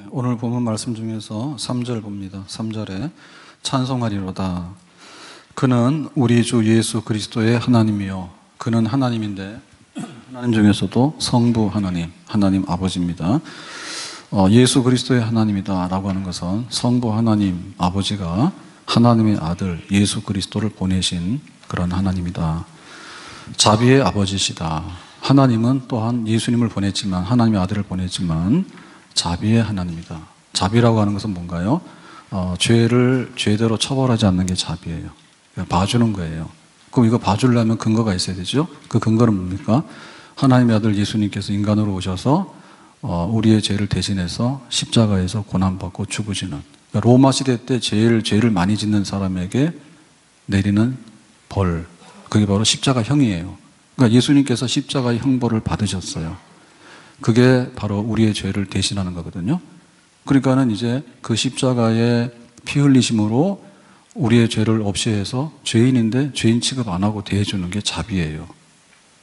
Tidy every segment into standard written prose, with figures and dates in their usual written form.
오늘 본문 말씀 중에서 3절 봅니다. 3절에 찬송하리로다. 그는 우리 주 예수 그리스도의 하나님이요. 그는 하나님인데 하나님 중에서도 성부 하나님, 하나님 아버지입니다. 예수 그리스도의 하나님이다 라고 하는 것은 성부 하나님 아버지가 하나님의 아들 예수 그리스도를 보내신 그런 하나님이다. 자비의 아버지시다. 하나님은 또한 예수님을 보냈지만, 하나님의 아들을 보냈지만 자비의 하나님이다. 자비라고 하는 것은 뭔가요? 죄를 죄대로 처벌하지 않는 게 자비예요. 봐주는 거예요. 그럼 이거 봐주려면 근거가 있어야 되죠? 그 근거는 뭡니까? 하나님의 아들 예수님께서 인간으로 오셔서 우리의 죄를 대신해서 십자가에서 고난받고 죽으시는, 그러니까 로마 시대 때 제일 죄를 많이 짓는 사람에게 내리는 벌, 그게 바로 십자가형이에요. 그러니까 예수님께서 십자가의 형벌을 받으셨어요. 그게 바로 우리의 죄를 대신하는 거거든요. 그러니까는 이제 그 십자가의 피 흘리심으로 우리의 죄를 없이 해서 죄인인데 죄인 취급 안 하고 대해주는 게 자비예요.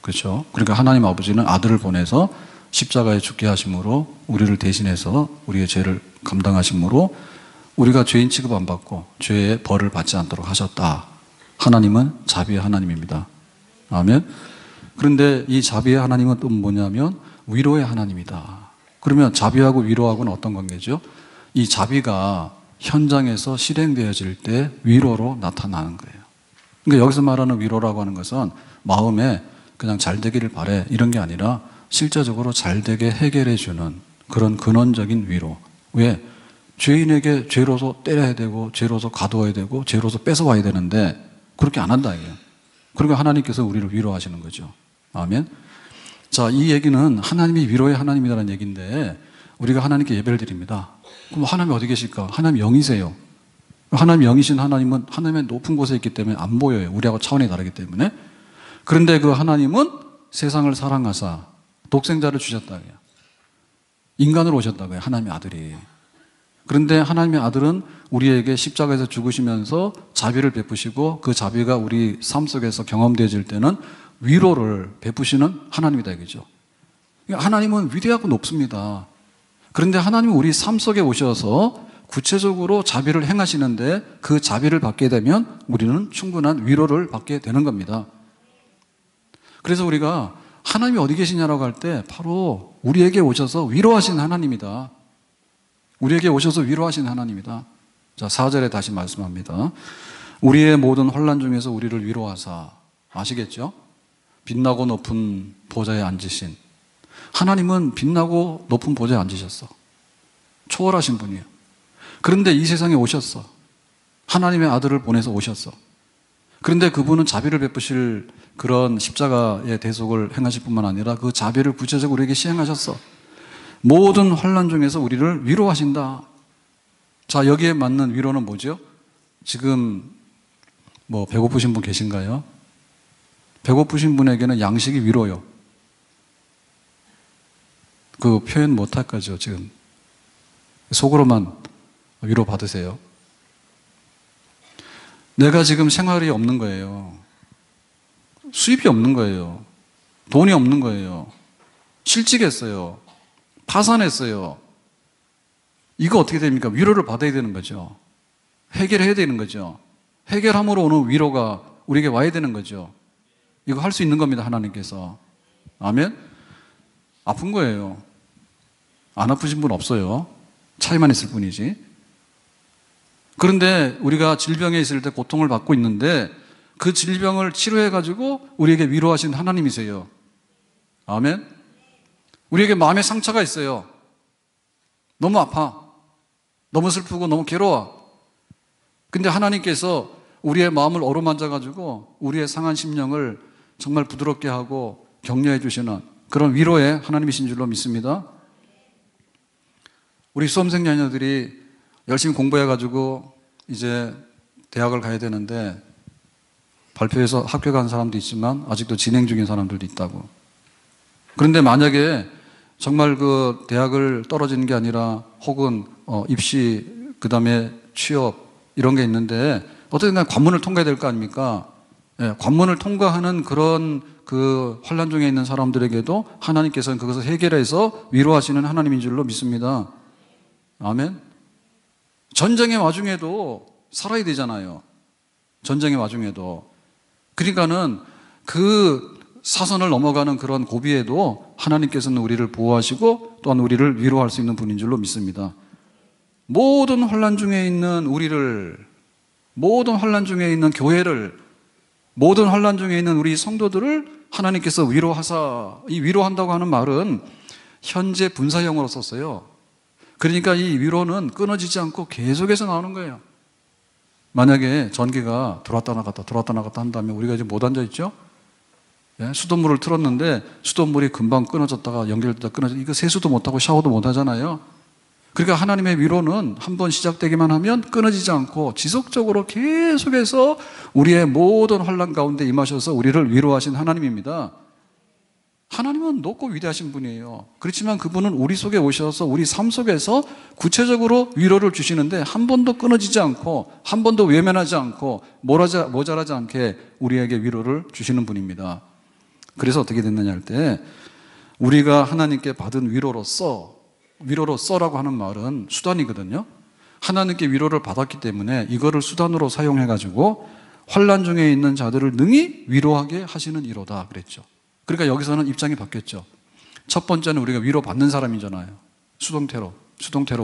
그렇죠? 그러니까 하나님 아버지는 아들을 보내서 십자가에 죽게 하심으로 우리를 대신해서 우리의 죄를 감당하심으로 우리가 죄인 취급 안 받고 죄의 벌을 받지 않도록 하셨다. 하나님은 자비의 하나님입니다. 아멘. 그런데 이 자비의 하나님은 또 뭐냐면 위로의 하나님이다. 그러면 자비하고 위로하고는 어떤 관계죠? 이 자비가 현장에서 실행되어질 때 위로로 나타나는 거예요. 그러니까 여기서 말하는 위로라고 하는 것은 마음에 그냥 잘 되기를 바래 이런 게 아니라 실제적으로 잘 되게 해결해 주는 그런 근원적인 위로. 왜? 죄인에게 죄로서 때려야 되고 죄로서 가두어야 되고 죄로서 뺏어와야 되는데 그렇게 안 한다 이게요. 그러니까 하나님께서 우리를 위로하시는 거죠. 아멘. 자, 이 얘기는 하나님이 위로의 하나님이라는 얘기인데 우리가 하나님께 예배를 드립니다. 그럼 하나님이 어디 계실까? 하나님 영이세요. 하나님 영이신 하나님은 하나님의 높은 곳에 있기 때문에 안 보여요. 우리하고 차원이 다르기 때문에. 그런데 그 하나님은 세상을 사랑하사 독생자를 주셨다고요. 인간으로 오셨다고요. 하나님의 아들이. 그런데 하나님의 아들은 우리에게 십자가에서 죽으시면서 자비를 베푸시고 그 자비가 우리 삶 속에서 경험되어질 때는 위로를 베푸시는 하나님이다 이거죠. 하나님은 위대하고 높습니다. 그런데 하나님은 우리 삶 속에 오셔서 구체적으로 자비를 행하시는데 그 자비를 받게 되면 우리는 충분한 위로를 받게 되는 겁니다. 그래서 우리가 하나님이 어디 계시냐라고 할 때 바로 우리에게 오셔서 위로하신 하나님이다. 우리에게 오셔서 위로하신 하나님이다. 자, 4절에 다시 말씀합니다. 우리의 모든 혼란 중에서 우리를 위로하사. 아시겠죠? 빛나고 높은 보좌에 앉으신 하나님은 빛나고 높은 보좌에 앉으셨어. 초월하신 분이에요. 그런데 이 세상에 오셨어. 하나님의 아들을 보내서 오셨어. 그런데 그분은 자비를 베푸실 그런 십자가의 대속을 행하실 뿐만 아니라 그 자비를 구체적으로 우리에게 시행하셨어. 모든 환난 중에서 우리를 위로하신다. 자, 여기에 맞는 위로는 뭐죠? 지금 뭐 배고프신 분 계신가요? 배고프신 분에게는 양식이 위로요. 그 표현 못할 거죠, 지금. 속으로만 위로 받으세요. 내가 지금 생활이 없는 거예요. 수입이 없는 거예요. 돈이 없는 거예요. 실직했어요. 파산했어요. 이거 어떻게 됩니까? 위로를 받아야 되는 거죠. 해결해야 되는 거죠. 해결함으로 오는 위로가 우리에게 와야 되는 거죠. 이거 할 수 있는 겁니다, 하나님께서. 아멘? 아픈 거예요. 안 아프신 분 없어요. 차이만 있을 뿐이지. 그런데 우리가 질병에 있을 때 고통을 받고 있는데 그 질병을 치료해가지고 우리에게 위로하신 하나님이세요. 아멘? 우리에게 마음의 상처가 있어요. 너무 아파. 너무 슬프고 너무 괴로워. 근데 하나님께서 우리의 마음을 어루만져가지고 우리의 상한 심령을 정말 부드럽게 하고 격려해 주시는 그런 위로의 하나님이신 줄로 믿습니다. 우리 수험생 자녀들이 열심히 공부해가지고 이제 대학을 가야 되는데 발표해서 학교 간 사람도 있지만 아직도 진행 중인 사람들도 있다고. 그런데 만약에 정말 그 대학을 떨어지는 게 아니라 혹은 입시, 그 다음에 취업 이런 게 있는데 어쨌든 간 관문을 통과해야 될 거 아닙니까? 예, 관문을 통과하는 그런 그 환난 중에 있는 사람들에게도 하나님께서는 그것을 해결해서 위로하시는 하나님인 줄로 믿습니다. 아멘. 전쟁의 와중에도 살아야 되잖아요. 전쟁의 와중에도. 그러니까는 그 사선을 넘어가는 그런 고비에도 하나님께서는 우리를 보호하시고 또한 우리를 위로할 수 있는 분인 줄로 믿습니다. 모든 환난 중에 있는 우리를, 모든 환난 중에 있는 교회를, 모든 환난 중에 있는 우리 성도들을 하나님께서 위로하사, 이 위로한다고 하는 말은 현재 분사형으로 썼어요. 그러니까 이 위로는 끊어지지 않고 계속해서 나오는 거예요. 만약에 전기가 들어왔다 나갔다 한다면 우리가 이제 못 앉아있죠? 예? 수돗물을 틀었는데 수돗물이 금방 끊어졌다가 연결됐다가 끊어졌다가 이거 세수도 못하고 샤워도 못하잖아요. 그러니까 하나님의 위로는 한번 시작되기만 하면 끊어지지 않고 지속적으로 계속해서 우리의 모든 환난 가운데 임하셔서 우리를 위로하신 하나님입니다. 하나님은 높고 위대하신 분이에요. 그렇지만 그분은 우리 속에 오셔서 우리 삶 속에서 구체적으로 위로를 주시는데 한 번도 끊어지지 않고 한 번도 외면하지 않고 모자라지 않게 우리에게 위로를 주시는 분입니다. 그래서 어떻게 됐느냐 할 때 우리가 하나님께 받은 위로로서라고 하는 말은 수단이거든요. 하나님께 위로를 받았기 때문에 이거를 수단으로 사용해가지고 환난 중에 있는 자들을 능히 위로하게 하시는 이로다 그랬죠. 그러니까 여기서는 입장이 바뀌었죠. 첫 번째는 우리가 위로받는 사람이잖아요. 수동태로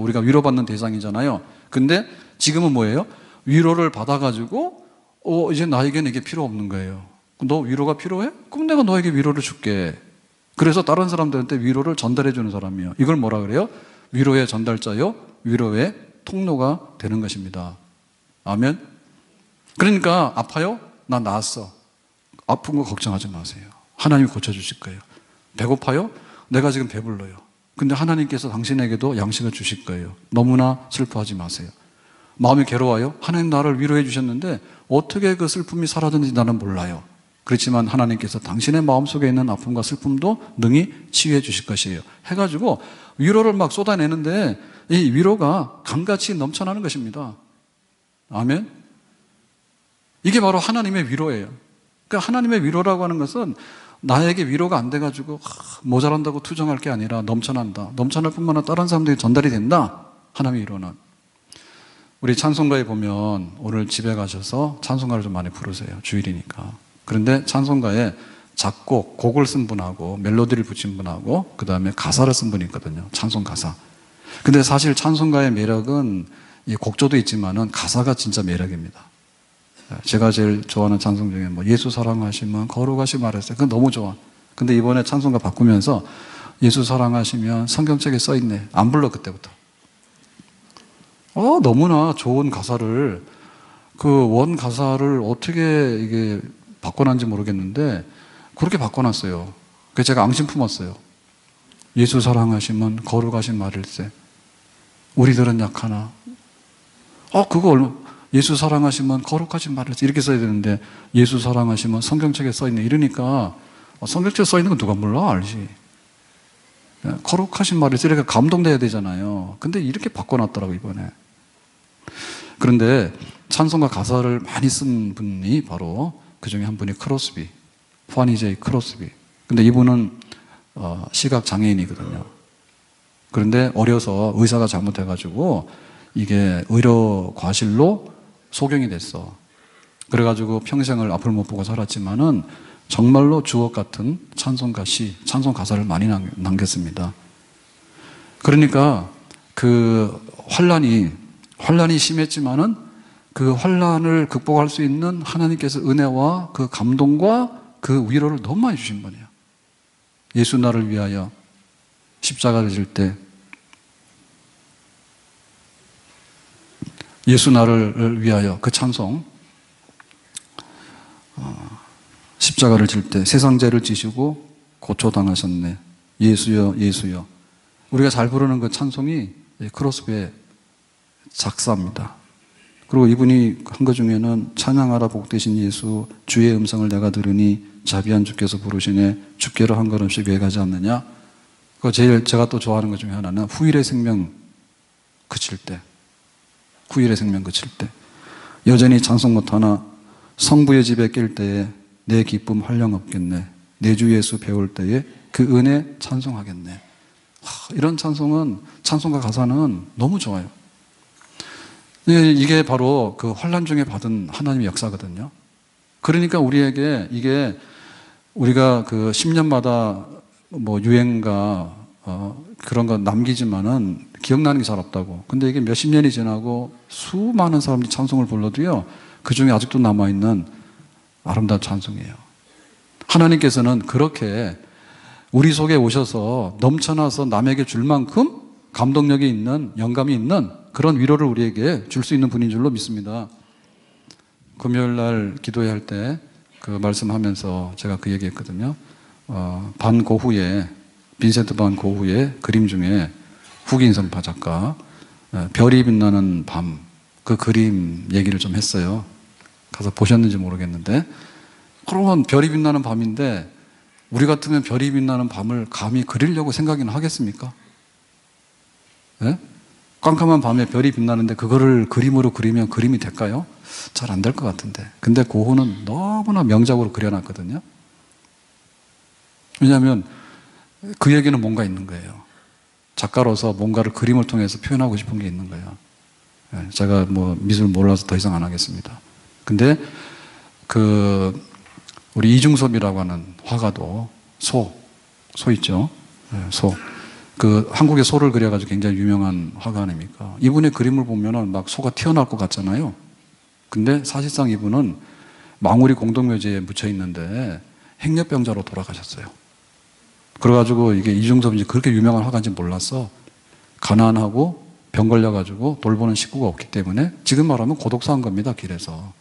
우리가 위로받는 대상이잖아요. 근데 지금은 뭐예요? 위로를 받아가지고 이제 나에게는 이게 필요 없는 거예요. 너 위로가 필요해? 그럼 내가 너에게 위로를 줄게. 그래서 다른 사람들한테 위로를 전달해 주는 사람이에요. 이걸 뭐라 그래요? 위로의 전달자요, 위로의 통로가 되는 것입니다. 아멘. 그러니까 아파요? 나 나았어. 아픈 거 걱정하지 마세요. 하나님이 고쳐주실 거예요. 배고파요? 내가 지금 배불러요. 근데 하나님께서 당신에게도 양식을 주실 거예요. 너무나 슬퍼하지 마세요. 마음이 괴로워요? 하나님 나를 위로해 주셨는데 어떻게 그 슬픔이 사라졌는지 나는 몰라요. 그렇지만 하나님께서 당신의 마음속에 있는 아픔과 슬픔도 능히 치유해 주실 것이에요. 해가지고 위로를 막 쏟아내는데 이 위로가 강같이 넘쳐나는 것입니다. 아멘. 이게 바로 하나님의 위로예요. 그러니까 하나님의 위로라고 하는 것은 나에게 위로가 안 돼가지고 모자란다고 투정할 게 아니라 넘쳐난다. 넘쳐날 뿐만 아니라 다른 사람들이 전달이 된다. 하나님의 위로는. 우리 찬송가에 보면 오늘 집에 가셔서 찬송가를 좀 많이 부르세요. 주일이니까. 그런데 찬송가에 작곡, 곡을 쓴 분하고 멜로디를 붙인 분하고 그 다음에 가사를 쓴 분이 있거든요. 찬송 가사. 근데 사실 찬송가의 매력은 이 곡조도 있지만은 가사가 진짜 매력입니다. 제가 제일 좋아하는 찬송 중에 뭐 예수 사랑하시면 거룩하시 말했어요. 그건 너무 좋아. 근데 이번에 찬송가 바꾸면서 예수 사랑하시면 성경책에 써있네. 안 불러 그때부터. 너무나 좋은 가사를 그 원 가사를 어떻게 이게 바꿔놨는지 모르겠는데 그렇게 바꿔놨어요. 그래서 제가 앙심 품었어요. 예수 사랑하시면 거룩하신 말일세. 우리들은 약하나. 그거 예수 사랑하시면 거룩하신 말일세. 이렇게 써야 되는데 예수 사랑하시면 성경책에 써있네. 이러니까 성경책에 써있는 건 누가 몰라? 알지. 거룩하신 말일세. 이렇게 감동돼야 되잖아요. 근데 이렇게 바꿔놨더라고 이번에. 그런데 찬송가 가사를 많이 쓴 분이 바로 그 중에 한 분이 크로스비, 파니 제이 크로스비. 근데 이분은 시각 장애인이거든요. 그런데 어려서 의사가 잘못해가지고 이게 의료 과실로 소경이 됐어. 그래가지고 평생을 앞을 못 보고 살았지만은 정말로 주옥 같은 찬송가 찬송 가사를 많이 남겼습니다. 그러니까 그 환란이 심했지만은 그 환란을 극복할 수 있는 하나님께서 은혜와 그 감동과 그 위로를 너무 많이 주신 분이에요. 예수 나를 위하여 십자가를 질 때, 예수 나를 위하여 그 찬송, 십자가를 질 때 세상 죄를 지시고 고초당하셨네. 예수여 예수여. 우리가 잘 부르는 그 찬송이 크로스비의 작사입니다. 그리고 이분이 한 것 중에는 찬양하라 복되신 예수 주의 음성을 내가 들으니 자비한 주께서 부르시네 주께로 한 걸음씩 왜 가지 않느냐. 그 제일 제가 또 좋아하는 것 중에 하나는 후일의 생명 그칠 때 여전히 찬송 못하나 성부의 집에 낄 때에 내 기쁨 한량 없겠네. 내 주 예수 배울 때에 그 은혜 찬송하겠네. 이런 찬송은 찬송가 가사는 너무 좋아요. 이게 바로 그 환난 중에 받은 하나님의 역사거든요. 그러니까 우리에게 이게 우리가 그 10년마다 뭐 유행가 그런 거 남기지만은 기억나는 게 잘 없다고. 근데 이게 몇십 년이 지나고 수많은 사람들이 찬송을 불러도요, 그 중에 아직도 남아있는 아름다운 찬송이에요. 하나님께서는 그렇게 우리 속에 오셔서 넘쳐나서 남에게 줄 만큼 감동력이 있는, 영감이 있는 그런 위로를 우리에게 줄 수 있는 분인 줄로 믿습니다. 금요일 날 기도회 할 때 그 말씀하면서 제가 그 얘기 했거든요. 반 고흐의, 빈센트 반 고흐의 그림 중에 후기인성파 작가, 별이 빛나는 밤, 그 그림 얘기를 좀 했어요. 가서 보셨는지 모르겠는데, 그러면 별이 빛나는 밤인데, 우리 같으면 별이 빛나는 밤을 감히 그리려고 생각이나 하겠습니까? 네? 깜깜한 밤에 별이 빛나는데 그거를 그림으로 그리면 그림이 될까요? 잘 안 될 것 같은데. 근데 고흐는 너무나 명작으로 그려놨거든요. 왜냐하면 그에게는 뭔가 있는 거예요. 작가로서 뭔가를 그림을 통해서 표현하고 싶은 게 있는 거예요. 제가 뭐 미술 몰라서 더 이상 안 하겠습니다. 근데 우리 이중섭이라고 하는 화가도 소 있죠? 소. 한국의 소를 그려가지고 굉장히 유명한 화가 아닙니까? 이분의 그림을 보면은 막 소가 튀어나올 것 같잖아요. 근데 사실상 이분은 망우리 공동묘지에 묻혀 있는데 행렬병자로 돌아가셨어요. 그래가지고 이게 이중섭이 그렇게 유명한 화가인지 몰랐어. 가난하고 병 걸려가지고 돌보는 식구가 없기 때문에 지금 말하면 고독사한 겁니다, 길에서.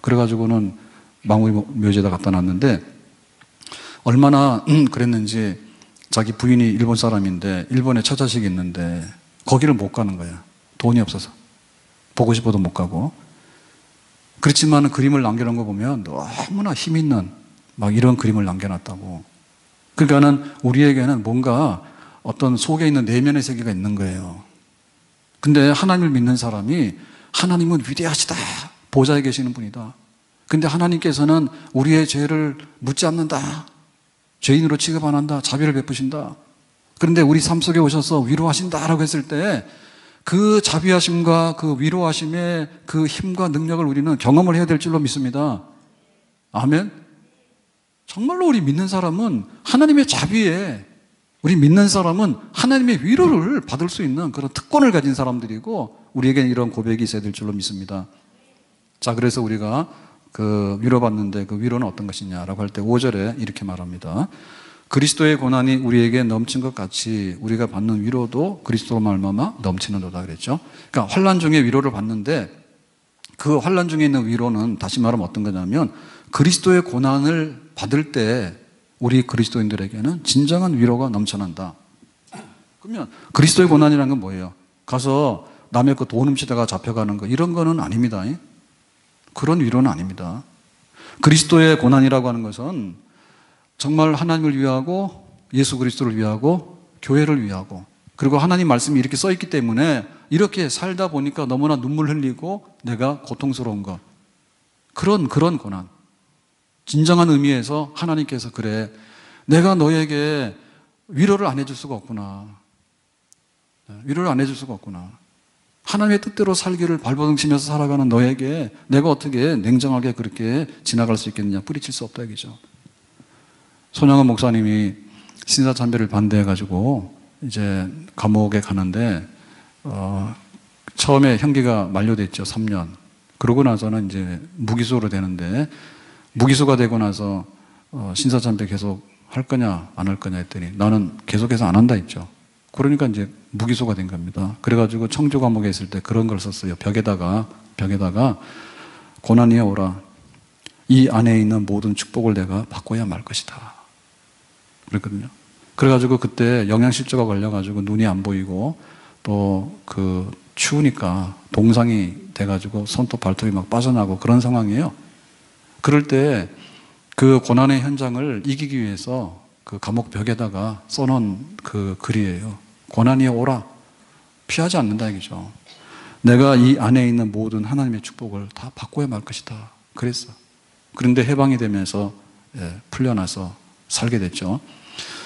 그래가지고는 망우리 묘지에다 갖다 놨는데 얼마나 그랬는지 자기 부인이 일본 사람인데 일본에 처자식이 있는데 거기를 못 가는 거야. 돈이 없어서. 보고 싶어도 못 가고. 그렇지만 그림을 남겨놓은 거 보면 너무나 힘 있는 막 이런 그림을 남겨놨다고. 그러니까는 우리에게는 뭔가 어떤 속에 있는 내면의 세계가 있는 거예요. 근데 하나님을 믿는 사람이 하나님은 위대하시다. 보좌에 계시는 분이다. 근데 하나님께서는 우리의 죄를 묻지 않는다. 죄인으로 취급 안 한다. 자비를 베푸신다. 그런데 우리 삶 속에 오셔서 위로하신다라고 했을 때 그 자비하심과 그 위로하심의 그 힘과 능력을 우리는 경험을 해야 될 줄로 믿습니다. 아멘. 정말로 우리 믿는 사람은 하나님의 자비에, 우리 믿는 사람은 하나님의 위로를 받을 수 있는 그런 특권을 가진 사람들이고 우리에게 이런 고백이 있어야 될 줄로 믿습니다. 자, 그래서 우리가 위로받는데 그 위로는 어떤 것이냐라고 할 때 5절에 이렇게 말합니다. 그리스도의 고난이 우리에게 넘친 것 같이 우리가 받는 위로도 그리스도로 말미암아 넘치는도다 그랬죠. 그러니까 환난 중에 위로를 받는데 그 환난 중에 있는 위로는 다시 말하면 어떤 거냐면 그리스도의 고난을 받을 때 우리 그리스도인들에게는 진정한 위로가 넘쳐난다. 그러면 그리스도의 고난이라는 건 뭐예요? 가서 남의 거 돈 훔치다가 잡혀가는 거 이런 거는 아닙니다. 그런 위로는 아닙니다. 그리스도의 고난이라고 하는 것은 정말 하나님을 위하고 예수 그리스도를 위하고 교회를 위하고 그리고 하나님 말씀이 이렇게 써 있기 때문에 이렇게 살다 보니까 너무나 눈물 흘리고 내가 고통스러운 것 그런 고난 진정한 의미에서 하나님께서 그래 내가 너에게 위로를 안 해줄 수가 없구나. 위로를 안 해줄 수가 없구나. 하나님의 뜻대로 살기를 발버둥치면서 살아가는 너에게 내가 어떻게 냉정하게 그렇게 지나갈 수 있겠느냐. 뿌리칠 수 없다 이거죠. 손양원 목사님이 신사참배를 반대해가지고 이제 감옥에 가는데 처음에 형기가 만료됐죠. 3년. 그러고 나서는 이제 무기수로 되는데 무기수가 되고 나서 신사참배 계속 할 거냐 안 할 거냐 했더니 나는 계속해서 안 한다 했죠. 그러니까 이제 무기소가 된 겁니다. 그래가지고 청주 감옥에 있을 때 그런 걸 썼어요. 벽에다가 고난이여 오라. 이 안에 있는 모든 축복을 내가 바꿔야 말 것이다. 그랬거든요. 그래가지고 그때 영양실조가 걸려가지고 눈이 안 보이고 또 추우니까 동상이 돼가지고 손톱 발톱이 막 빠져나고 그런 상황이에요. 그럴 때 그 고난의 현장을 이기기 위해서 그 감옥 벽에다가 써놓은 그 글이에요. 고난이여 오라. 피하지 않는다 이거죠. 내가 이 안에 있는 모든 하나님의 축복을 다 바꿔야 말 것이다. 그랬어. 그런데 해방이 되면서 풀려나서 살게 됐죠.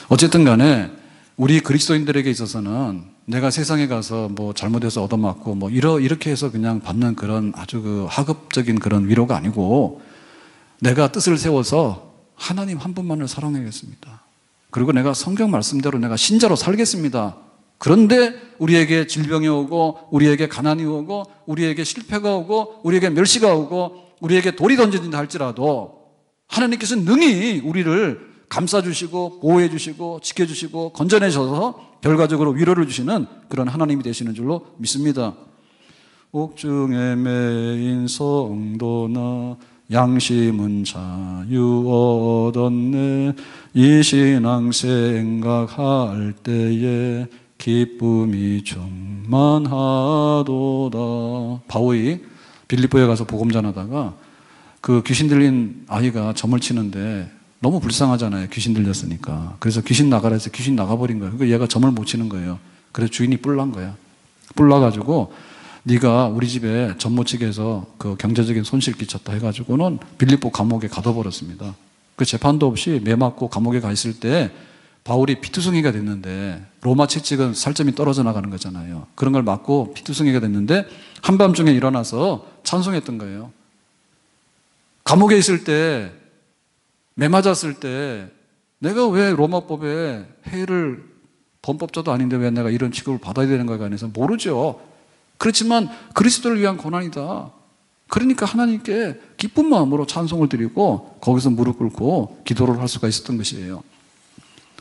어쨌든 간에 우리 그리스도인들에게 있어서는 내가 세상에 가서 뭐 잘못해서 얻어맞고 뭐 이렇게 해서 그냥 받는 그런 아주 그 하급적인 그런 위로가 아니고 내가 뜻을 세워서 하나님 한 분만을 사랑하겠습니다. 그리고 내가 성경 말씀대로 내가 신자로 살겠습니다. 그런데 우리에게 질병이 오고 우리에게 가난이 오고 우리에게 실패가 오고 우리에게 멸시가 오고 우리에게 돌이 던져진다 할지라도 하나님께서 능히 우리를 감싸주시고 보호해주시고 지켜주시고 건져내셔서 결과적으로 위로를 주시는 그런 하나님이 되시는 줄로 믿습니다. 옥중에 매인 성도나 양심은 자유 얻었네. 이 신앙 생각할 때에 기쁨이 충만하도다. 바울이 빌립보에 가서 복음 전하다가 그 귀신 들린 아이가 점을 치는데 너무 불쌍하잖아요. 귀신 들렸으니까. 그래서 귀신 나가라 해서 귀신 나가버린 거예요. 그러니까 얘가 점을 못 치는 거예요. 그래서 주인이 뿔난 거야. 뿔나가지고 네가 우리 집에 점 못 치게 해서 그 경제적인 손실 끼쳤다 해가지고는 빌립보 감옥에 가둬버렸습니다. 그 재판도 없이 매 맞고 감옥에 가 있을 때 바울이 피투성이가 됐는데 로마 채찍은 살점이 떨어져 나가는 거잖아요. 그런 걸 맞고 피투성이가 됐는데 한밤중에 일어나서 찬송했던 거예요. 감옥에 있을 때 매 맞았을 때 내가 왜 로마법에 해를 범법자도 아닌데 왜 내가 이런 취급을 받아야 되는 거에 관해서 모르죠. 그렇지만 그리스도를 위한 고난이다. 그러니까 하나님께 기쁜 마음으로 찬송을 드리고 거기서 무릎 꿇고 기도를 할 수가 있었던 것이에요.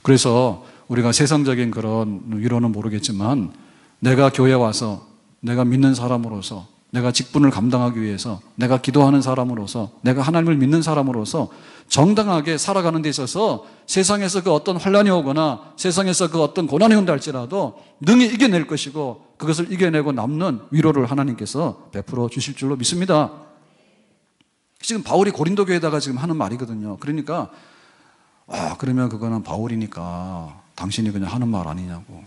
그래서 우리가 세상적인 그런 위로는 모르겠지만 내가 교회에 와서 내가 믿는 사람으로서 내가 직분을 감당하기 위해서 내가 기도하는 사람으로서 내가 하나님을 믿는 사람으로서 정당하게 살아가는 데 있어서 세상에서 그 어떤 환난이 오거나 세상에서 그 어떤 고난이 온다 할지라도 능히 이겨낼 것이고 그것을 이겨내고 남는 위로를 하나님께서 베풀어 주실 줄로 믿습니다. 지금 바울이 고린도 교회에다가 지금 하는 말이거든요. 그러니까 그러면 그거는 바울이니까 당신이 그냥 하는 말 아니냐고.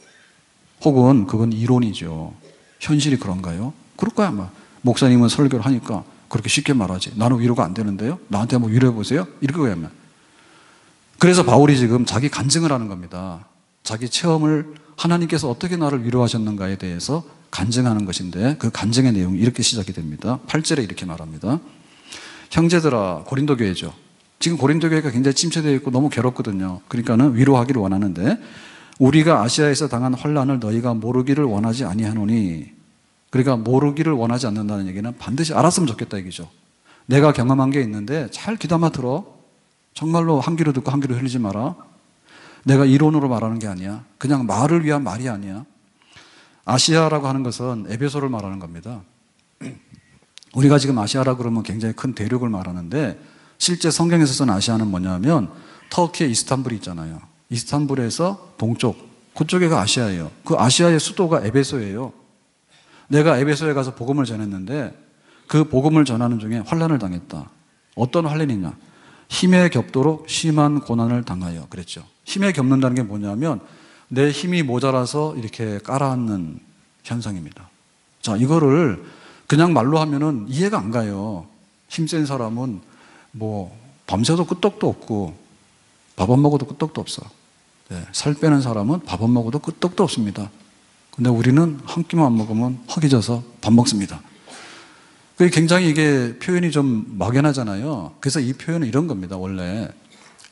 혹은 그건 이론이죠. 현실이 그런가요? 그럴 거야 아마. 목사님은 설교를 하니까 그렇게 쉽게 말하지. 나는 위로가 안 되는데요? 나한테 한번 위로해 보세요? 이럴 거야 아마. 그래서 바울이 지금 자기 간증을 하는 겁니다. 자기 체험을 하나님께서 어떻게 나를 위로하셨는가에 대해서 간증하는 것인데 그 간증의 내용이 이렇게 시작이 됩니다. 8절에 이렇게 말합니다. 형제들아, 고린도 교회죠. 지금 고린도 교회가 굉장히 침체되어 있고 너무 괴롭거든요. 그러니까는 위로하기를 원하는데 우리가 아시아에서 당한 환난을 너희가 모르기를 원하지 아니하노니. 그러니까 모르기를 원하지 않는다는 얘기는 반드시 알았으면 좋겠다 얘기죠. 내가 경험한 게 있는데 잘 귀담아 들어. 정말로 한 귀로 듣고 한 귀로 흘리지 마라. 내가 이론으로 말하는 게 아니야. 그냥 말을 위한 말이 아니야. 아시아라고 하는 것은 에베소를 말하는 겁니다. 우리가 지금 아시아라고 그러면 굉장히 큰 대륙을 말하는데 실제 성경에서 쓴 아시아는 뭐냐면 터키의 이스탄불이 있잖아요. 이스탄불에서 동쪽, 그쪽에가 아시아예요. 그 아시아의 수도가 에베소예요. 내가 에베소에 가서 복음을 전했는데 그 복음을 전하는 중에 환난을 당했다. 어떤 환난이냐? 힘에 겹도록 심한 고난을 당하여 그랬죠. 힘에 겹는다는 게 뭐냐면 내 힘이 모자라서 이렇게 깔아앉는 현상입니다. 자, 이거를 그냥 말로 하면은 이해가 안 가요. 힘센 사람은 뭐 밤새도 끄떡도 없고 밥 안 먹어도 끄떡도 없어. 네, 살 빼는 사람은 밥 안 먹어도 끄떡도 없습니다. 근데 우리는 한 끼만 안 먹으면 허기져서 밥 먹습니다. 그게 굉장히 이게 표현이 좀 막연하잖아요. 그래서 이 표현은 이런 겁니다. 원래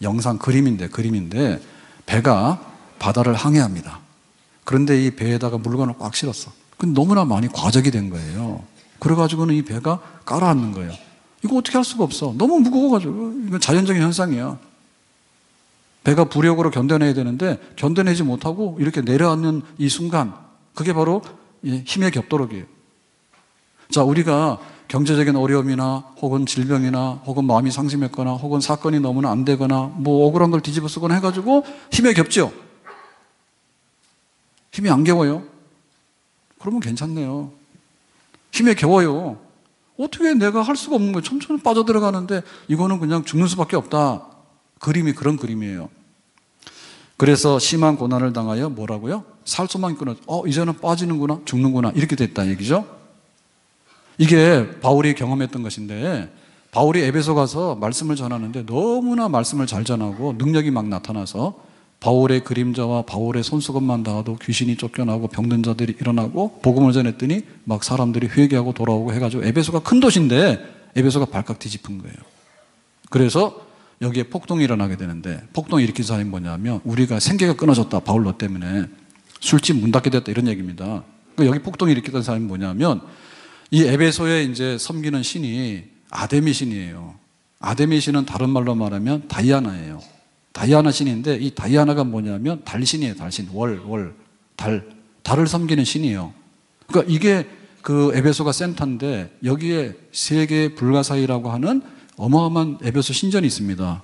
영상 그림인데 배가 바다를 항해합니다. 그런데 이 배에다가 물건을 꽉 실었어. 근데 너무나 많이 과적이 된 거예요. 그래가지고는 이 배가 깔아앉는 거예요. 이거 어떻게 할 수가 없어. 너무 무거워가지고. 이건 자연적인 현상이야. 배가 부력으로 견뎌내야 되는데 견뎌내지 못하고 이렇게 내려앉는 이 순간 그게 바로 힘의 겹도록이에요. 자, 우리가 경제적인 어려움이나 혹은 질병이나 혹은 마음이 상심했거나 혹은 사건이 너무나 안 되거나 뭐 억울한 걸 뒤집어 쓰거나 해가지고 힘에 겹죠. 힘이 안 겨워요. 그러면 괜찮네요. 힘에 겨워요. 어떻게 내가 할 수가 없는 거예요. 천천히 빠져들어가는데 이거는 그냥 죽는 수밖에 없다. 그림이 그런 그림이에요. 그래서 심한 고난을 당하여 뭐라고요? 살 수만 끊어. 이제는 빠지는구나, 죽는구나 이렇게 됐다 얘기죠. 이게 바울이 경험했던 것인데 바울이 에베소 가서 말씀을 전하는데 너무나 말씀을 잘 전하고 능력이 막 나타나서 바울의 그림자와 바울의 손수건만 닿아도 귀신이 쫓겨나고 병든 자들이 일어나고 복음을 전했더니 막 사람들이 회개하고 돌아오고 해가지고 에베소가 큰 도시인데 에베소가 발칵 뒤집힌 거예요. 그래서 여기에 폭동이 일어나게 되는데, 폭동을 일으킨 사람이 뭐냐면 우리가 생계가 끊어졌다, 바울 너 때문에 술집 문 닫게 됐다, 이런 얘기입니다. 여기 폭동이 일으켰던 사람이 뭐냐면 이 에베소에 이제 섬기는 신이 아데미 신이에요. 아데미 신은 다른 말로 말하면 다이아나예요. 다이아나 신인데 이 다이아나가 뭐냐면 달신이에요. 달신. 달을 섬기는 신이에요. 그러니까 이게 그 에베소가 센터인데 여기에 세계 불가사의라고 하는 어마어마한 에베소 신전이 있습니다.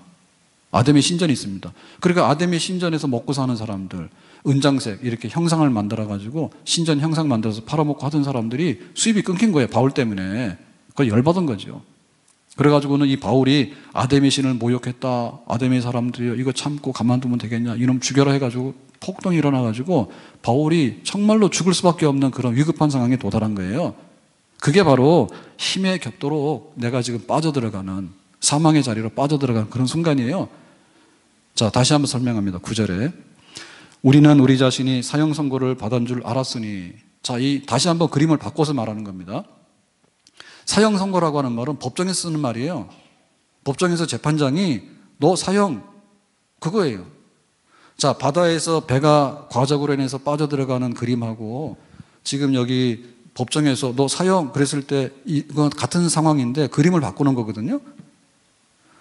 아데미 신전이 있습니다. 그러니까 아데미 신전에서 먹고 사는 사람들, 은장색 이렇게 형상을 만들어 가지고 신전 형상 만들어서 팔아먹고 하던 사람들이 수입이 끊긴 거예요. 바울 때문에. 그걸 열받은 거죠. 그래가지고는 이 바울이 아데미 신을 모욕했다, 아데미 사람들이 이거 참고 가만두면 되겠냐, 이놈 죽여라 해가지고 폭동이 일어나가지고 바울이 정말로 죽을 수밖에 없는 그런 위급한 상황에 도달한 거예요. 그게 바로 힘에 겹도록 내가 지금 빠져들어가는, 사망의 자리로 빠져들어가는 그런 순간이에요. 자, 다시 한번 설명합니다. 9절에 우리는 우리 자신이 사형 선고를 받은 줄 알았으니, 자, 다시 한번 그림을 바꿔서 말하는 겁니다. 사형 선고라고 하는 말은 법정에서 쓰는 말이에요. 법정에서 재판장이 너 사형, 그거예요. 자, 바다에서 배가 과적으로 인해서 빠져들어가는 그림하고 지금 여기 법정에서 너 사형 그랬을 때 이건 같은 상황인데 그림을 바꾸는 거거든요.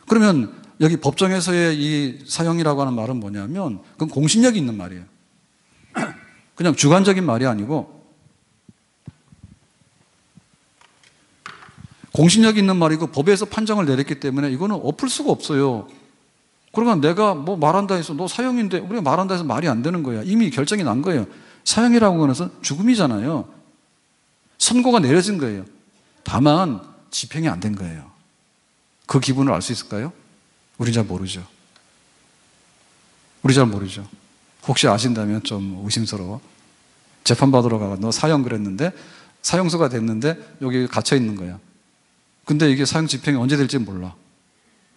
그러면 여기 법정에서의 이 사형이라고 하는 말은 뭐냐면 그건 공신력이 있는 말이에요. 그냥 주관적인 말이 아니고 공신력이 있는 말이고 법에서 판정을 내렸기 때문에 이거는 엎을 수가 없어요. 그러니까 내가 뭐 말한다 해서 너 사형인데 우리가 말한다 해서 말이 안 되는 거야. 이미 결정이 난 거예요. 사형이라고 하는 것은 죽음이잖아요. 선고가 내려진 거예요. 다만 집행이 안 된 거예요. 그 기분을 알 수 있을까요? 우리 잘 모르죠. 우리 잘 모르죠. 혹시 아신다면 좀 의심스러워. 재판받으러 가서 너 사형 그랬는데 사형수가 됐는데 여기 갇혀 있는 거야. 근데 이게 사형 집행이 언제 될지 몰라.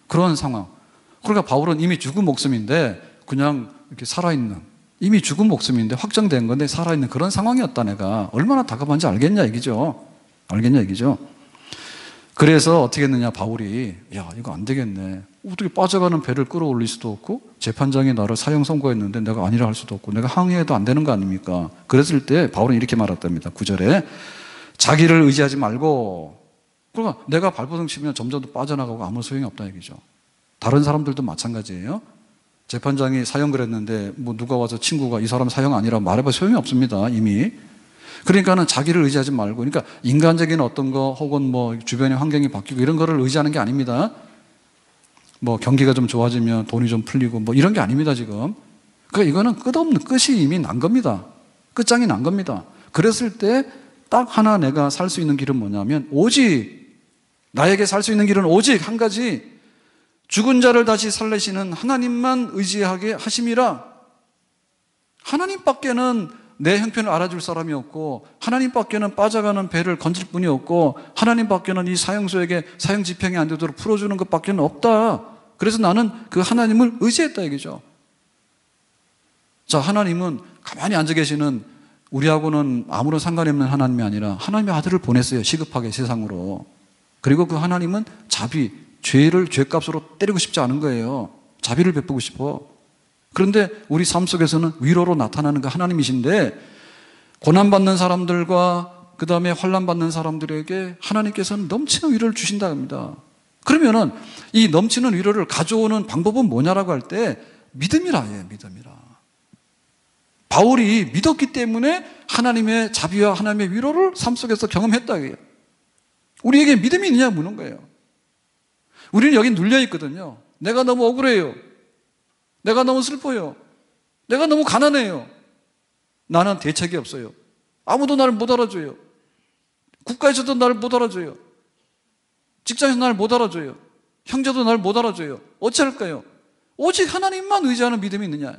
그런 상황. 그러니까 바울은 이미 죽은 목숨인데 그냥 이렇게 살아있는, 이미 죽은 목숨인데 확정된 건데 살아있는 그런 상황이었다. 내가 얼마나 다급한지 알겠냐 얘기죠. 알겠냐 얘기죠. 그래서 어떻게 했느냐, 바울이 야 이거 안 되겠네. 어떻게 빠져가는 배를 끌어올릴 수도 없고 재판장이 나를 사형 선고했는데 내가 아니라 할 수도 없고 내가 항의해도 안 되는 거 아닙니까? 그랬을 때 바울은 이렇게 말했답니다. 9절에 자기를 의지하지 말고, 그러니까 내가 발버둥 치면 점점 더 빠져나가고 아무 소용이 없다 얘기죠. 다른 사람들도 마찬가지예요. 재판장이 사형 그랬는데 뭐 누가 와서 친구가 이 사람 사형 아니라고 말해봐 소용이 없습니다. 이미. 그러니까는 자기를 의지하지 말고, 그러니까 인간적인 어떤 거 혹은 뭐 주변의 환경이 바뀌고 이런 거를 의지하는 게 아닙니다. 뭐 경기가 좀 좋아지면 돈이 좀 풀리고 뭐 이런 게 아닙니다 지금. 그러니까 이거는 끝없는 끝이 이미 난 겁니다. 끝장이 난 겁니다. 그랬을 때 딱 하나 내가 살 수 있는 길은 뭐냐면 오직, 나에게 살 수 있는 길은 오직 한 가지, 죽은 자를 다시 살리시는 하나님만 의지하게 하심이라. 하나님밖에는 내 형편을 알아줄 사람이 없고 하나님밖에는 빠져가는 배를 건질 뿐이 없고 하나님밖에는 이 사형수에게 사형 집행이 안 되도록 풀어주는 것밖에는 없다. 그래서 나는 그 하나님을 의지했다 얘기죠. 자, 하나님은 가만히 앉아 계시는, 우리하고는 아무런 상관이 없는 하나님이 아니라 하나님의 아들을 보냈어요. 시급하게 세상으로. 그리고 그 하나님은 자비, 죄를 죄값으로 때리고 싶지 않은 거예요. 자비를 베푸고 싶어. 그런데 우리 삶 속에서는 위로로 나타나는 그 하나님이신데 고난받는 사람들과 그 다음에 환난받는 사람들에게 하나님께서는 넘치는 위로를 주신다 합니다. 그러면은 이 넘치는 위로를 가져오는 방법은 뭐냐라고 할 때 믿음이라 해요. 믿음이라. 바울이 믿었기 때문에 하나님의 자비와 하나님의 위로를 삶 속에서 경험했다 해요. 우리에게 믿음이 있느냐 묻는 거예요. 우리는 여기 눌려 있거든요. 내가 너무 억울해요. 내가 너무 슬퍼요. 내가 너무 가난해요. 나는 대책이 없어요. 아무도 나를 못 알아줘요. 국가에서도 나를 못 알아줘요. 직장에서 나를 못 알아줘요. 형제도 나를 못 알아줘요. 어찌할까요? 오직 하나님만 의지하는 믿음이 있느냐.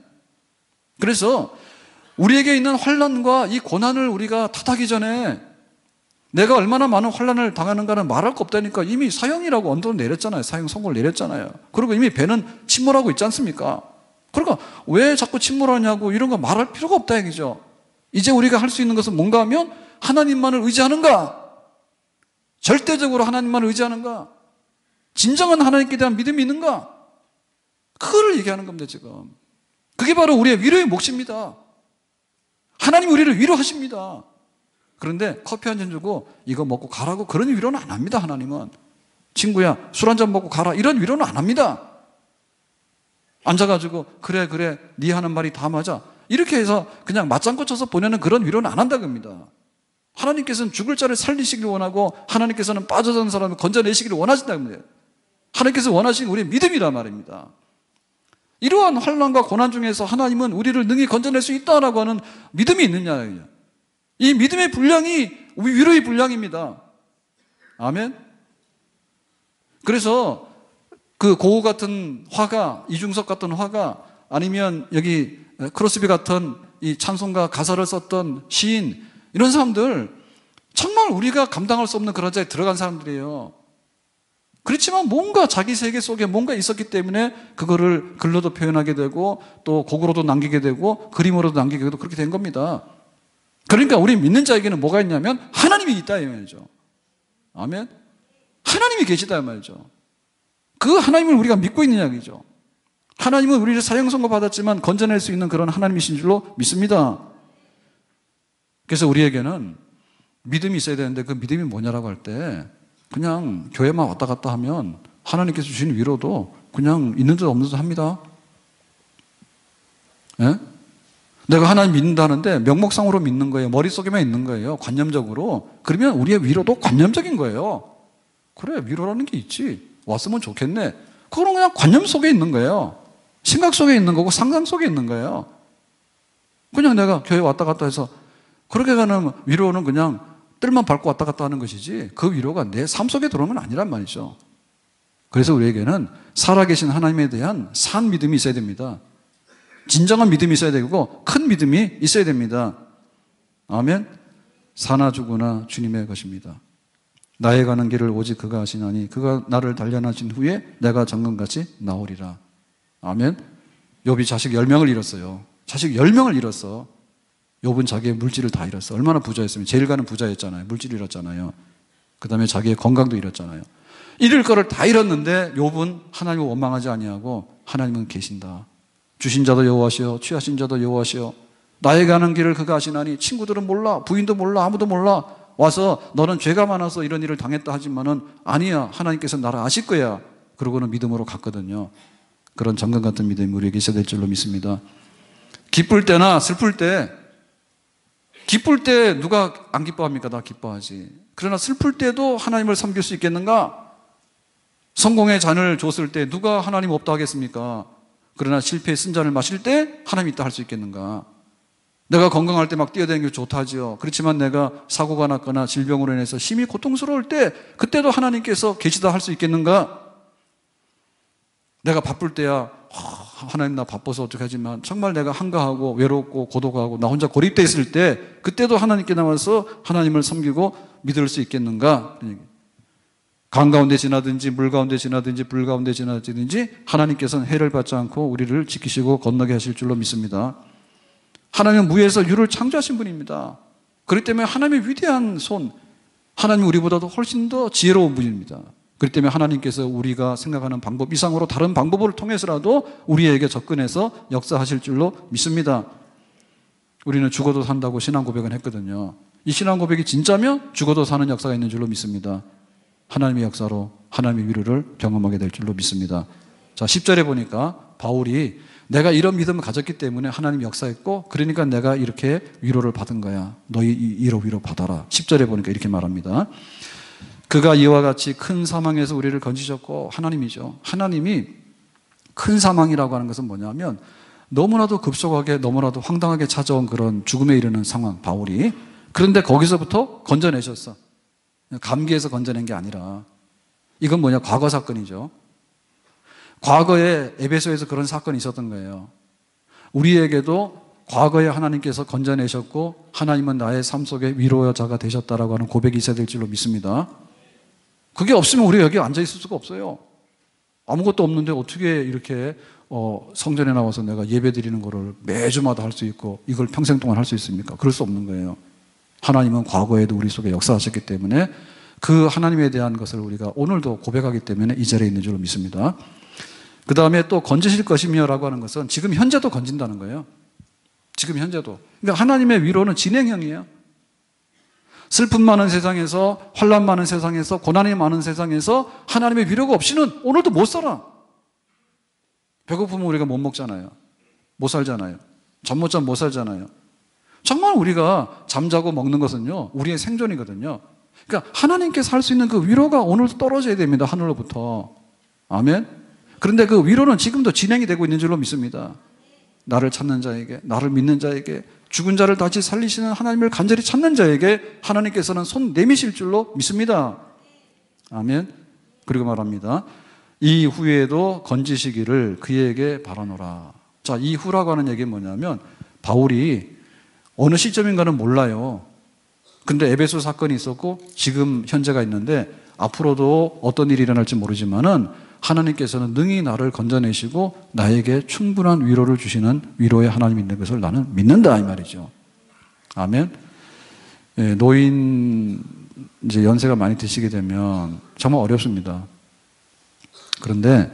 그래서 우리에게 있는 환난과 이 고난을 우리가 탓하기 전에 내가 얼마나 많은 환난을 당하는가는 말할 거 없다니까. 이미 사형이라고 언도를 내렸잖아요. 사형 선고를 내렸잖아요. 그리고 이미 배는 침몰하고 있지 않습니까? 그러니까 왜 자꾸 침몰하냐고 이런 거 말할 필요가 없다 얘기죠. 이제 우리가 할 수 있는 것은 뭔가 하면 하나님만을 의지하는가? 절대적으로 하나님만을 의지하는가? 진정한 하나님께 대한 믿음이 있는가? 그거를 얘기하는 겁니다, 지금. 그게 바로 우리의 위로의 몫입니다. 하나님이 우리를 위로하십니다. 그런데 커피 한 잔 주고 이거 먹고 가라고 그런 위로는 안 합니다, 하나님은. 친구야, 술 한 잔 먹고 가라. 이런 위로는 안 합니다. 앉아가지고 그래 네 하는 말이 다 맞아. 이렇게 해서 그냥 맞장구 쳐서 보내는 그런 위로는 안 한다 겁니다. 하나님께서는 죽을 자를 살리시길 원하고 하나님께서는 빠져든 사람을 건져내시기를 원하신다 겁니다. 하나님께서 원하시는 우리의 믿음이란 말입니다. 이러한 환난과 고난 중에서 하나님은 우리를 능히 건져낼 수 있다라고 하는 믿음이 있느냐. 이 믿음의 분량이 위로의 분량입니다. 아멘. 그래서 그 고우 같은 화가, 이중섭 같은 화가, 아니면 여기 크로스비 같은 이 찬송가 가사를 썼던 시인, 이런 사람들 정말 우리가 감당할 수 없는 그런 자리에 들어간 사람들이에요. 그렇지만 뭔가 자기 세계 속에 뭔가 있었기 때문에 그거를 글로도 표현하게 되고 또 곡으로도 남기게 되고 그림으로도 남기게 되고 그렇게 된 겁니다. 그러니까 우리 믿는 자에게는 뭐가 있냐면 하나님이 있다 이 말이죠. 아멘. 하나님이 계시다 이 말이죠. 그 하나님을 우리가 믿고 있는 이야기죠. 하나님은 우리를 사형 선고 받았지만 건져낼 수 있는 그런 하나님이신 줄로 믿습니다. 그래서 우리에게는 믿음이 있어야 되는데 그 믿음이 뭐냐라고 할 때 그냥 교회만 왔다 갔다 하면 하나님께서 주신 위로도 그냥 있는 듯 없는 듯 합니다. 예? 내가 하나님 믿는다는데 명목상으로 믿는 거예요. 머릿속에만 있는 거예요. 관념적으로. 그러면 우리의 위로도 관념적인 거예요. 그래, 위로라는 게 있지. 왔으면 좋겠네. 그거는 그냥 관념 속에 있는 거예요. 생각 속에 있는 거고 상상 속에 있는 거예요. 그냥 내가 교회 왔다 갔다 해서 그렇게 가는 위로는 그냥 뜰만 밟고 왔다 갔다 하는 것이지 그 위로가 내 삶 속에 들어오는 건 아니란 말이죠. 그래서 우리에게는 살아계신 하나님에 대한 산 믿음이 있어야 됩니다. 진정한 믿음이 있어야 되고 큰 믿음이 있어야 됩니다. 아멘. 사나 죽으나 주님의 것입니다. 나의 가는 길을 오직 그가 하시나니 그가 나를 단련하신 후에 내가 정금같이 나오리라. 아멘. 욥이 자식 10명을 잃었어요. 자식 10명을 잃었어. 욥은 자기의 물질을 다 잃었어. 얼마나 부자였으면. 제일 가는 부자였잖아요. 물질을 잃었잖아요. 그 다음에 자기의 건강도 잃었잖아요. 잃을 거를 다 잃었는데 욥은 하나님을 원망하지 아니하고 하나님은 계신다. 주신 자도 여호와시오 취하신 자도 여호와시오. 나의 가는 길을 그가 아시나니. 친구들은 몰라, 부인도 몰라, 아무도 몰라. 와서 너는 죄가 많아서 이런 일을 당했다 하지만은 아니야, 하나님께서 나를 아실 거야. 그러고는 믿음으로 갔거든요. 그런 정금 같은 믿음이 우리에게 있어야 될 줄로 믿습니다. 기쁠 때나 슬플 때, 기쁠 때 누가 안 기뻐합니까? 나 기뻐하지. 그러나 슬플 때도 하나님을 섬길 수 있겠는가? 성공의 잔을 줬을 때 누가 하나님 없다 하겠습니까? 그러나 실패의 쓴잔을 마실 때 하나님 있다 할 수 있겠는가? 내가 건강할 때 막 뛰어다니는 게 좋다 하지요. 그렇지만 내가 사고가 났거나 질병으로 인해서 심히 고통스러울 때 그때도 하나님께서 계시다 할 수 있겠는가? 내가 바쁠 때야 하나님 나 바빠서 어떻게 하지만 정말 내가 한가하고 외롭고 고독하고 나 혼자 고립되어 있을 때 그때도 하나님께 나와서 하나님을 섬기고 믿을 수 있겠는가? 강 가운데 지나든지 물 가운데 지나든지 불 가운데 지나든지 하나님께서는 해를 받지 않고 우리를 지키시고 건너게 하실 줄로 믿습니다. 하나님은 무에서 유를 창조하신 분입니다. 그렇기 때문에 하나님의 위대한 손, 하나님은 우리보다도 훨씬 더 지혜로운 분입니다. 그렇기 때문에 하나님께서 우리가 생각하는 방법 이상으로 다른 방법을 통해서라도 우리에게 접근해서 역사하실 줄로 믿습니다. 우리는 죽어도 산다고 신앙 고백은 했거든요. 이 신앙 고백이 진짜면 죽어도 사는 역사가 있는 줄로 믿습니다. 하나님의 역사로 하나님의 위로를 경험하게 될 줄로 믿습니다. 자, 10절에 보니까 바울이 내가 이런 믿음을 가졌기 때문에 하나님이 역사했고 그러니까 내가 이렇게 위로를 받은 거야. 너희 이로 위로 받아라. 10절에 보니까 이렇게 말합니다. 그가 이와 같이 큰 사망에서 우리를 건지셨고, 하나님이죠. 하나님이 큰 사망이라고 하는 것은 뭐냐면 너무나도 급속하게 너무나도 황당하게 찾아온 그런 죽음에 이르는 상황, 바울이. 그런데 거기서부터 건져내셨어. 감기에서 건져낸 게 아니라 이건 뭐냐, 과거 사건이죠. 과거에 에베소에서 그런 사건이 있었던 거예요. 우리에게도 과거에 하나님께서 건져내셨고 하나님은 나의 삶 속에 위로자가 되셨다라고 하는 고백이 있어야 될 줄로 믿습니다. 그게 없으면 우리가 여기 앉아 있을 수가 없어요. 아무것도 없는데 어떻게 이렇게 성전에 나와서 내가 예배 드리는 거를 매주마다 할 수 있고 이걸 평생 동안 할 수 있습니까? 그럴 수 없는 거예요. 하나님은 과거에도 우리 속에 역사하셨기 때문에 그 하나님에 대한 것을 우리가 오늘도 고백하기 때문에 이 자리에 있는 줄로 믿습니다. 그 다음에 또 건지실 것이며 라고 하는 것은 지금 현재도 건진다는 거예요. 지금 현재도. 그러니까 하나님의 위로는 진행형이에요. 슬픔 많은 세상에서, 환난 많은 세상에서, 고난이 많은 세상에서 하나님의 위로가 없이는 오늘도 못 살아. 배고프면 우리가 못 먹잖아요. 못 살잖아요. 잠 못 자면 못 살잖아요. 정말 우리가 잠자고 먹는 것은요, 우리의 생존이거든요. 그러니까 하나님께서 할 수 있는 그 위로가 오늘도 떨어져야 됩니다. 하늘로부터. 아멘. 그런데 그 위로는 지금도 진행이 되고 있는 줄로 믿습니다. 나를 찾는 자에게, 나를 믿는 자에게, 죽은 자를 다시 살리시는 하나님을 간절히 찾는 자에게 하나님께서는 손 내미실 줄로 믿습니다. 아멘. 그리고 말합니다. 이 후에도 건지시기를 그에게 바라노라. 자, 이 후라고 하는 얘기는 뭐냐면 바울이 어느 시점인가는 몰라요. 근데 에베소 사건이 있었고 지금 현재가 있는데 앞으로도 어떤 일이 일어날지 모르지만은 하나님께서는 능히 나를 건져내시고 나에게 충분한 위로를 주시는 위로의 하나님이 있는 것을 나는 믿는다 이 말이죠. 아멘. 예, 노인 이제 연세가 많이 드시게 되면 정말 어렵습니다. 그런데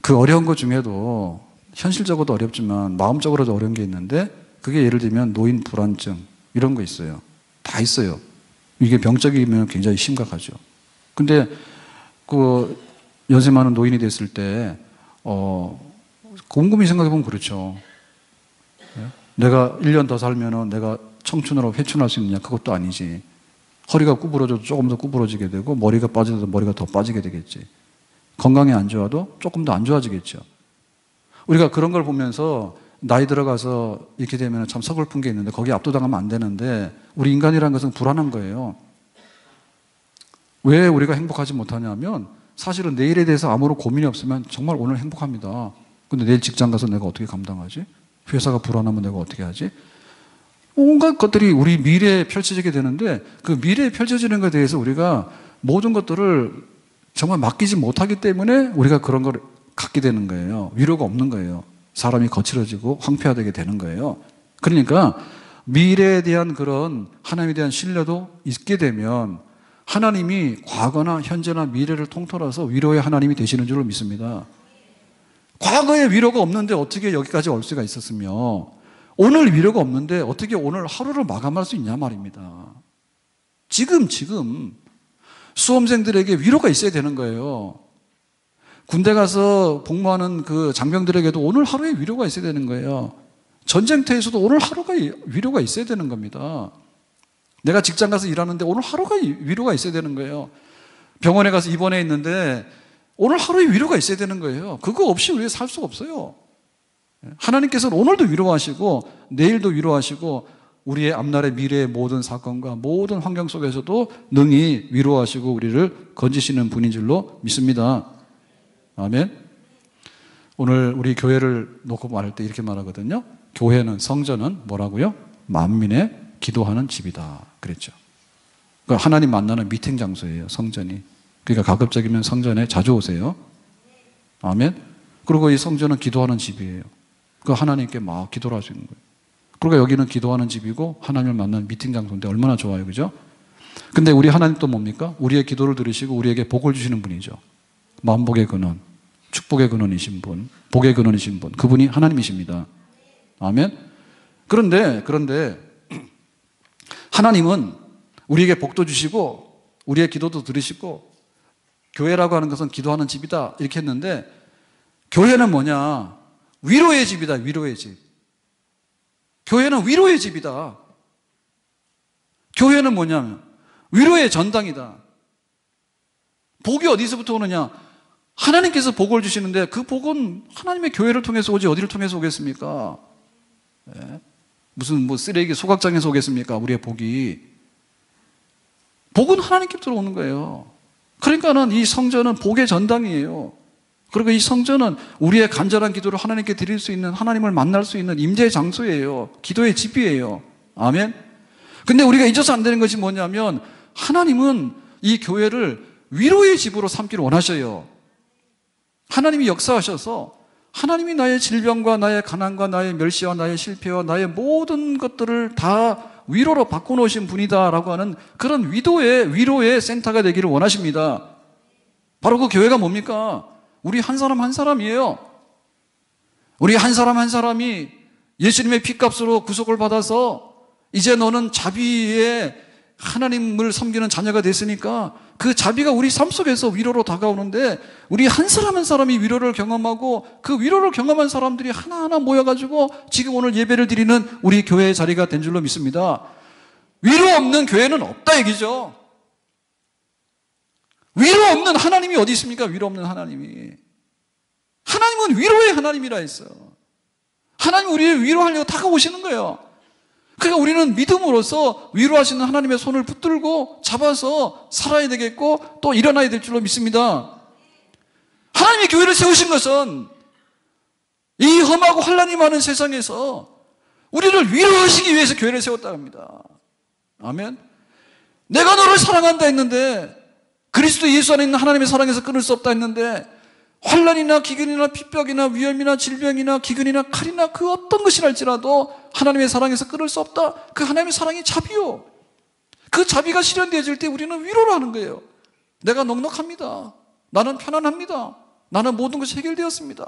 그 어려운 것 중에도 현실적으로도 어렵지만 마음적으로도 어려운 게 있는데 그게 예를 들면 노인 불안증 이런 거 있어요. 다 있어요. 이게 병적이면 굉장히 심각하죠. 근데 그 연세 많은 노인이 됐을 때 곰곰이 생각해 보면 그렇죠. 내가 1년 더 살면은 내가 청춘으로 회춘할 수 있느냐? 그것도 아니지. 허리가 구부러져도 조금 더 구부러지게 되고 머리가 빠져도 머리가 더 빠지게 되겠지. 건강이 안 좋아도 조금 더 안 좋아지겠죠. 우리가 그런 걸 보면서 나이 들어가서 이렇게 되면 참 서글픈 게 있는데 거기에 압도당하면 안 되는데 우리 인간이라는 것은 불안한 거예요. 왜 우리가 행복하지 못하냐면 사실은 내일에 대해서 아무런 고민이 없으면 정말 오늘 행복합니다. 근데 내일 직장 가서 내가 어떻게 감당하지? 회사가 불안하면 내가 어떻게 하지? 온갖 것들이 우리 미래에 펼쳐지게 되는데 그 미래에 펼쳐지는 것에 대해서 우리가 모든 것들을 정말 맡기지 못하기 때문에 우리가 그런 걸 갖게 되는 거예요. 위로가 없는 거예요. 사람이 거칠어지고 황폐화되게 되는 거예요. 그러니까 미래에 대한 그런 하나님에 대한 신뢰도 있게 되면 하나님이 과거나 현재나 미래를 통틀어서 위로의 하나님이 되시는 줄로 믿습니다. 과거에 위로가 없는데 어떻게 여기까지 올 수가 있었으며 오늘 위로가 없는데 어떻게 오늘 하루를 마감할 수 있냐 말입니다. 지금 수험생들에게 위로가 있어야 되는 거예요. 군대 가서 복무하는 그 장병들에게도 오늘 하루에 위로가 있어야 되는 거예요. 전쟁터에서도 오늘 하루가 위로가 있어야 되는 겁니다. 내가 직장 가서 일하는데 오늘 하루가 위로가 있어야 되는 거예요. 병원에 가서 입원해 있는데 오늘 하루에 위로가 있어야 되는 거예요. 그거 없이 우리가 살 수가 없어요. 하나님께서는 오늘도 위로하시고 내일도 위로하시고 우리의 앞날의 미래의 모든 사건과 모든 환경 속에서도 능히 위로하시고 우리를 건지시는 분인 줄로 믿습니다. 아멘. 오늘 우리 교회를 놓고 말할 때 이렇게 말하거든요. 교회는 성전은 뭐라고요? 만민의 기도하는 집이다 그랬죠. 그러니까 하나님 만나는 미팅 장소예요. 성전이. 그러니까 가급적이면 성전에 자주 오세요. 아멘. 그리고 이 성전은 기도하는 집이에요. 그 하나님께 막 기도를 할 수 있는 거예요. 그러니까 여기는 기도하는 집이고 하나님을 만나는 미팅 장소인데 얼마나 좋아요. 그죠? 근데 우리 하나님 또 뭡니까? 우리의 기도를 들으시고 우리에게 복을 주시는 분이죠. 만복의 근원, 축복의 근원이신 분, 복의 근원이신 분, 그분이 하나님이십니다. 아멘. 그런데 하나님은 우리에게 복도 주시고 우리의 기도도 들으시고 교회라고 하는 것은 기도하는 집이다 이렇게 했는데 교회는 뭐냐? 위로의 집이다. 위로의 집. 교회는 위로의 집이다. 교회는 뭐냐면 위로의 전당이다. 복이 어디서부터 오느냐? 하나님께서 복을 주시는데 그 복은 하나님의 교회를 통해서 오지 어디를 통해서 오겠습니까? 네. 무슨 쓰레기 소각장에서 오겠습니까? 우리의 복이. 복은 하나님께부터 오는 거예요. 그러니까는 이 성전은 복의 전당이에요. 그리고 이 성전은 우리의 간절한 기도를 하나님께 드릴 수 있는, 하나님을 만날 수 있는 임재의 장소예요. 기도의 집이에요. 아멘. 근데 우리가 잊어서 안 되는 것이 뭐냐면 하나님은 이 교회를 위로의 집으로 삼기를 원하셔요. 하나님이 역사하셔서 하나님이 나의 질병과 나의 가난과 나의 멸시와 나의 실패와 나의 모든 것들을 다 위로로 바꿔놓으신 분이다라고 하는 그런 위로의 센터가 되기를 원하십니다. 바로 그 교회가 뭡니까? 우리 한 사람 한 사람이에요. 우리 한 사람 한 사람이 예수님의 피값으로 구속을 받아서 이제 너는 자비의 하나님을 섬기는 자녀가 됐으니까 그 자비가 우리 삶 속에서 위로로 다가오는데, 우리 한 사람 한 사람이 위로를 경험하고 그 위로를 경험한 사람들이 하나하나 모여가지고 지금 오늘 예배를 드리는 우리 교회의 자리가 된 줄로 믿습니다. 위로 없는 교회는 없다 얘기죠. 위로 없는 하나님이 어디 있습니까? 위로 없는 하나님이. 하나님은 위로의 하나님이라 했어요. 하나님은 우리를 위로하려고 다가오시는 거예요. 그러니까 우리는 믿음으로써 위로하시는 하나님의 손을 붙들고 잡아서 살아야 되겠고 또 일어나야 될 줄로 믿습니다. 하나님이 교회를 세우신 것은 이 험하고 환난이 많은 세상에서 우리를 위로하시기 위해서 교회를 세웠다고 합니다. 아멘. 내가 너를 사랑한다 했는데, 그리스도 예수 안에 있는 하나님의 사랑에서 끊을 수 없다 했는데, 환난이나 기근이나 핍박이나 위험이나 질병이나 기근이나 칼이나 그 어떤 것이랄지라도 하나님의 사랑에서 끊을 수 없다. 그 하나님의 사랑이 자비요. 그 자비가 실현되어질 때 우리는 위로를 하는 거예요. 내가 넉넉합니다. 나는 편안합니다. 나는 모든 것이 해결되었습니다.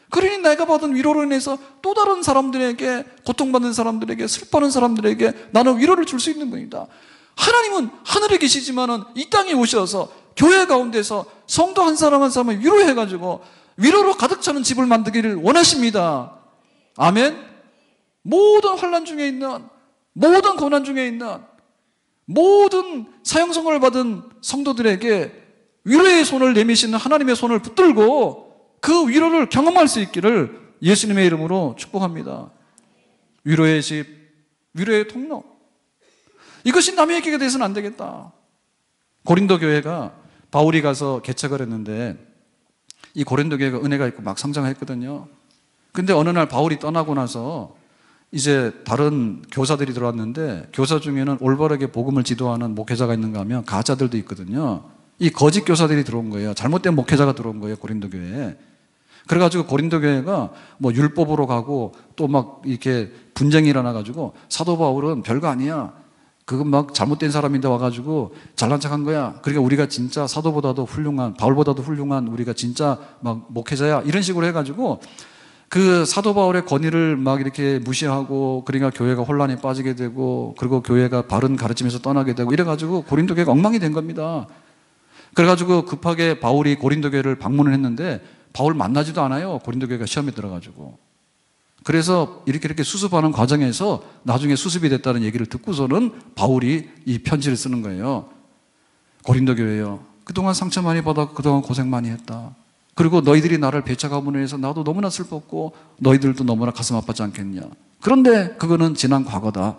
그러니 내가 받은 위로로 인해서 또 다른 사람들에게, 고통받는 사람들에게, 슬퍼하는 사람들에게 나는 위로를 줄 수 있는 분이다. 하나님은 하늘에 계시지만은 이 땅에 오셔서 교회 가운데서 성도 한 사람 한 사람을 위로해가지고 위로로 가득 차는 집을 만들기를 원하십니다. 아멘. 모든 환난 중에 있는, 모든 고난 중에 있는 모든 사형 선고를 받은 성도들에게 위로의 손을 내미시는 하나님의 손을 붙들고 그 위로를 경험할 수 있기를 예수님의 이름으로 축복합니다. 위로의 집, 위로의 통로. 이것이 남에게 돼서는 안 되겠다. 고린도 교회가 바울이 가서 개척을 했는데 이 고린도 교회가 은혜가 있고 막 성장했거든요. 근데 어느 날 바울이 떠나고 나서 이제 다른 교사들이 들어왔는데, 교사 중에는 올바르게 복음을 지도하는 목회자가 있는가 하면 가짜들도 있거든요. 이 거짓 교사들이 들어온 거예요. 잘못된 목회자가 들어온 거예요, 고린도 교회에. 그래가지고 고린도 교회가 뭐 율법으로 가고 또 막 이렇게 분쟁이 일어나가지고 사도 바울은 별거 아니야, 그건 막 잘못된 사람인데 와가지고 잘난 척한 거야, 그러니까 우리가 진짜 사도보다도 훌륭한, 바울보다도 훌륭한 우리가 진짜 막 목회자야, 이런 식으로 해가지고 그 사도 바울의 권위를 막 이렇게 무시하고, 그러니까 교회가 혼란에 빠지게 되고, 그리고 교회가 바른 가르침에서 떠나게 되고, 이래가지고 고린도 교회가 엉망이 된 겁니다. 그래가지고 급하게 바울이 고린도 교회를 방문을 했는데 바울 만나지도 않아요. 고린도 교회가 시험에 들어가지고. 그래서 이렇게 수습하는 과정에서 나중에 수습이 됐다는 얘기를 듣고서는 바울이 이 편지를 쓰는 거예요. 고린도 교회요, 그동안 상처 많이 받았고 그동안 고생 많이 했다. 그리고 너희들이 나를 배척함으로 해서 나도 너무나 슬펐고 너희들도 너무나 가슴 아팠지 않겠냐. 그런데 그거는 지난 과거다.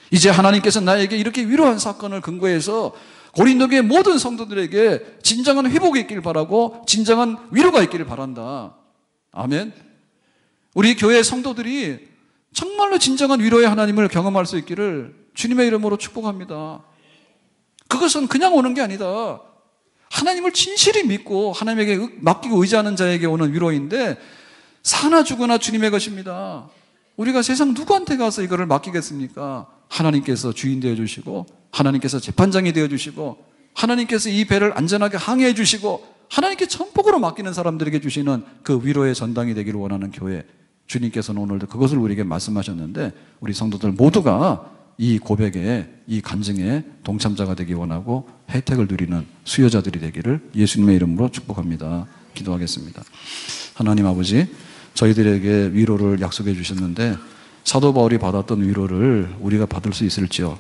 이제 하나님께서 나에게 이렇게 위로한 사건을 근거해서 고린도 교회 모든 성도들에게 진정한 회복이 있길 바라고 진정한 위로가 있기를 바란다. 아멘. 우리 교회 성도들이 정말로 진정한 위로의 하나님을 경험할 수 있기를 주님의 이름으로 축복합니다. 그것은 그냥 오는 게 아니다. 하나님을 진실히 믿고 하나님에게 맡기고 의지하는 자에게 오는 위로인데, 사나 죽으나 주님의 것입니다. 우리가 세상 누구한테 가서 이거를 맡기겠습니까? 하나님께서 주인 되어주시고, 하나님께서 재판장이 되어주시고, 하나님께서 이 배를 안전하게 항해해 주시고, 하나님께 전폭으로 맡기는 사람들에게 주시는 그 위로의 전당이 되기를 원하는 교회, 주님께서는 오늘도 그것을 우리에게 말씀하셨는데, 우리 성도들 모두가 이 고백에, 이 간증에 동참자가 되기 원하고 혜택을 누리는 수요자들이 되기를 예수님의 이름으로 축복합니다. 기도하겠습니다. 하나님 아버지, 저희들에게 위로를 약속해 주셨는데 사도 바울이 받았던 위로를 우리가 받을 수 있을지요.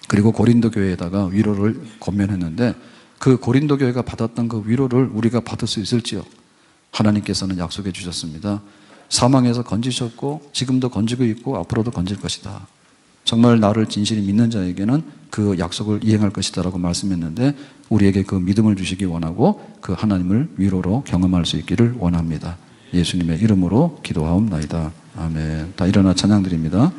그리고 고린도 교회에다가 위로를 권면했는데 그 고린도 교회가 받았던 그 위로를 우리가 받을 수 있을지요. 하나님께서는 약속해 주셨습니다. 사망에서 건지셨고 지금도 건지고 있고 앞으로도 건질 것이다. 정말 나를 진실히 믿는 자에게는 그 약속을 이행할 것이다 라고 말씀했는데, 우리에게 그 믿음을 주시기 원하고 그 하나님을 위로로 경험할 수 있기를 원합니다. 예수님의 이름으로 기도하옵나이다. 아멘. 다 일어나 찬양 드립니다.